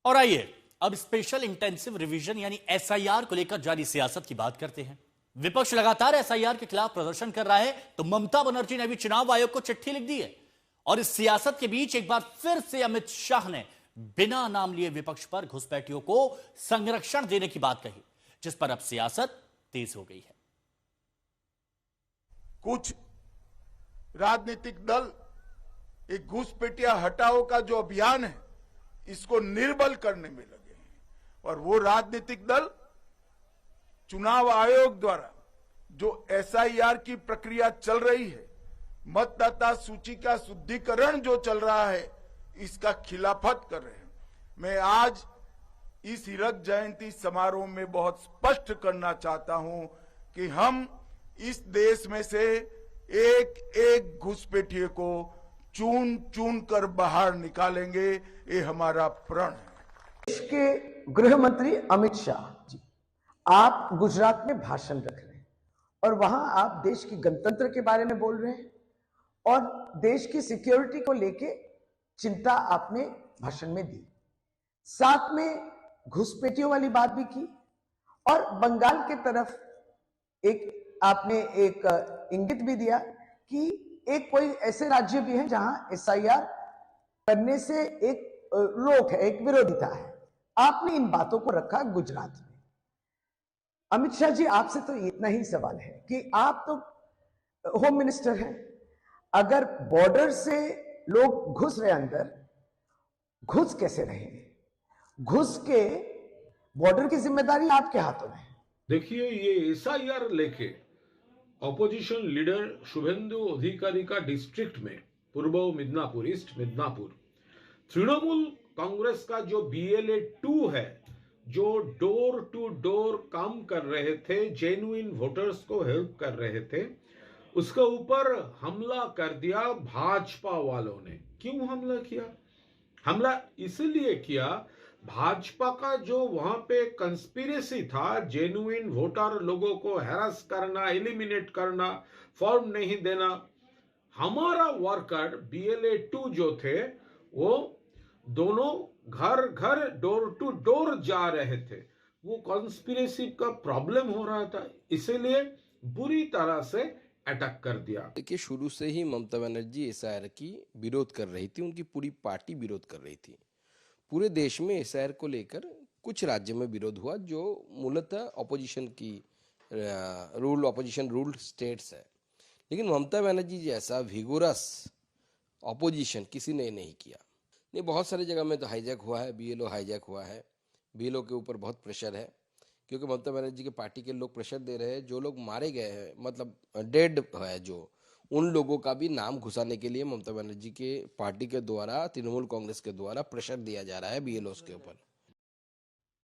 और आइए अब स्पेशल इंटेंसिव रिवीजन यानी एसआईआर को लेकर जारी सियासत की बात करते हैं। विपक्ष लगातार एसआईआर के खिलाफ प्रदर्शन कर रहा है, तो ममता बनर्जी ने भी चुनाव आयोग को चिट्ठी लिख दी है। और इस सियासत के बीच एक बार फिर से अमित शाह ने बिना नाम लिए विपक्ष पर घुसपैठियों को संरक्षण देने की बात कही, जिस पर अब सियासत तेज हो गई है। कुछ राजनीतिक दल एक घुसपैठिया हटाओ का जो अभियान है इसको निर्बल करने में लगे हैं, और वो राजनीतिक दल चुनाव आयोग द्वारा जो एसआईआर की प्रक्रिया चल रही है, मतदाता सूची का शुद्धिकरण जो चल रहा है, इसका खिलाफत कर रहे हैं। मैं आज इस हीरक जयंती समारोह में बहुत स्पष्ट करना चाहता हूं कि हम इस देश में से एक एक घुसपैठिए को चुन चुन कर बाहर निकालेंगे, ये हमारा प्रण है। देश के गृह मंत्री अमित शाह जी, आप गुजरात में भाषण रख रहे हैं और वहां आप देश की गणतंत्र के बारे में बोल रहे हैं और देश की सिक्योरिटी को लेके चिंता आपने भाषण में दी, साथ में घुसपैठियों वाली बात भी की और बंगाल के तरफ आपने एक इंगित भी दिया कि एक कोई ऐसे राज्य भी हैं जहां एसआईआर करने से एक रोक है, एक विरोधिता है। आपने इन बातों को रखा गुजरात में। अमित शाह जी, आपसे तो इतना ही सवाल है कि आप तो होम मिनिस्टर हैं, अगर बॉर्डर से लोग घुस रहे अंदर, घुस कैसे रहे? घुस के बॉर्डर की जिम्मेदारी आपके हाथों में है। देखिए, ये एसआईआर लेके ऑपोजिशन लीडर शुभेंदु अधिकारी का डिस्ट्रिक्ट में पूर्व मिदनापुर, ईस्ट मिदनापुर, तृणमूल कांग्रेस का जो BLA 2 है, जो डोर टू डोर काम कर रहे थे, जेन्युइन वोटर्स को हेल्प कर रहे थे, उसके ऊपर हमला कर दिया भाजपा वालों ने। क्यों हमला किया? हमला इसलिए किया, भाजपा का जो वहां पे कंस्पिरेसी था, जेन्युइन वोटर लोगों को हैरास करना, एलिमिनेट करना, फॉर्म नहीं देना। हमारा वर्कर BLA 2 जो थे, वो दोनों घर घर डोर टू डोर जा रहे थे। वो कॉन्स्पिरेसी का प्रॉब्लम हो रहा था, इसीलिए बुरी तरह से अटैक कर दिया। देखिए, शुरू से ही ममता बनर्जी एसआईआर की विरोध कर रही थी, उनकी पूरी पार्टी विरोध कर रही थी। पूरे देश में एसआईआर को लेकर कुछ राज्यों में विरोध हुआ जो मूलतः ऑपोजिशन की ऑपोजिशन रूल्ड स्टेट्स है, लेकिन ममता बनर्जी जैसा विगोरस ऑपोजिशन किसी ने नहीं किया। नहीं, बहुत सारी जगह में तो हाईजैक हुआ है, BLO हाईजैक हुआ है, BLO के ऊपर बहुत प्रेशर है, क्योंकि ममता बनर्जी के पार्टी के लोग प्रेशर दे रहे हैं। जो लोग मारे गए हैं, मतलब डेड है, जो उन लोगों का भी नाम घुसाने के लिए ममता बनर्जी के पार्टी के द्वारा, तृणमूल कांग्रेस के द्वारा प्रेशर दिया जा रहा है BLOs के ऊपर।